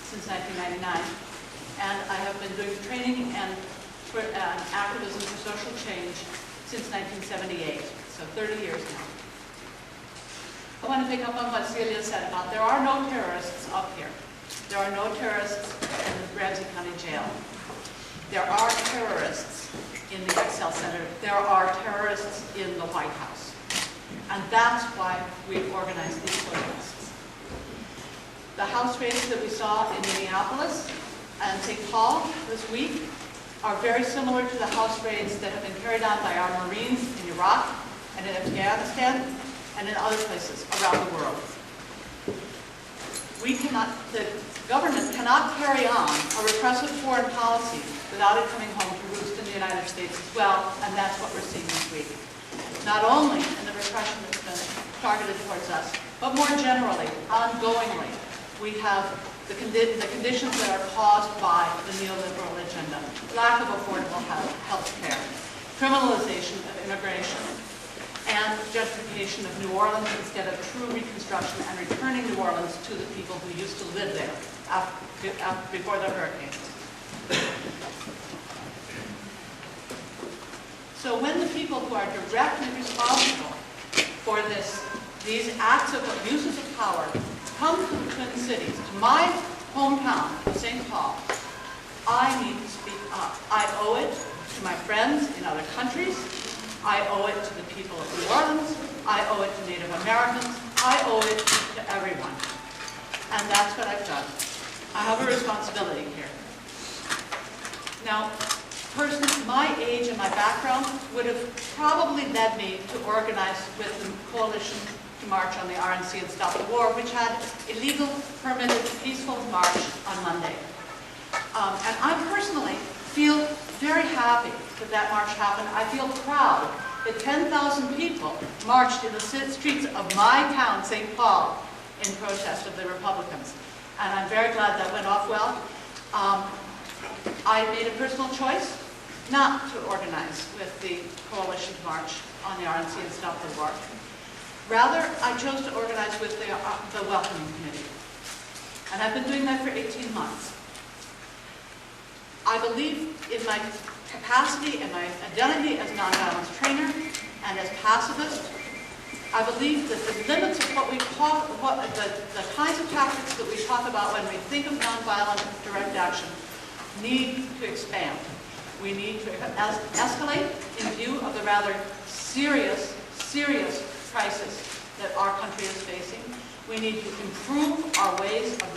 since 1999, and I have been doing training and activism for social change since 1978, so 30 years now. I want to pick up on what Celia said about there are no terrorists up here. There are no terrorists in the Ramsey County Jail. There are terrorists in the Excel Center. There are terrorists in the White House. And that's why we've organized these protests. The house raids that we saw in Minneapolis and St. Paul this week are very similar to the house raids that have been carried on by our Marines in Iraq and in Afghanistan and in other places around the world. The government cannot carry on a repressive foreign policy without it coming home to roost in the United States as well, and that's what we're seeing this week. Not only in the repression that's been targeted towards us, but more generally, ongoingly, we have the conditions that are caused by the neoliberal agenda. Lack of affordable health care, criminalization of immigration, and gentrification of New Orleans instead of true reconstruction and returning New Orleans to the people who used to live there before the hurricanes. So when the people who are directly responsible for these acts of abuses of power come to the Twin Cities, to my hometown of St. Paul, I need to speak up. I owe it to my friends in other countries. I owe it to the people of New Orleans. I owe it to Native Americans. I owe it to everyone. And that's what I've done. I have a responsibility here. Now, my age and my background would have probably led me to organize with the coalition to march on the RNC and Stop the War, which had a legal, permitted, peaceful march on Monday. And I personally feel very happy that that march happened. I feel proud that 10,000 people marched in the streets of my town, St. Paul, in protest of the Republicans. And I'm very glad that went off well. I made a personal choice not to organize with the coalition march on the RNC and Stop the War. Rather, I chose to organize with the Welcoming Committee. And I've been doing that for 18 months. I believe in my capacity and my identity as a nonviolence trainer and as pacifist. I believe that the limits of what we talk, the kinds of tactics that we talk about when we think of nonviolent direct action need to expand. We need to escalate in view of the rather serious crisis that our country is facing. We need to improve our ways of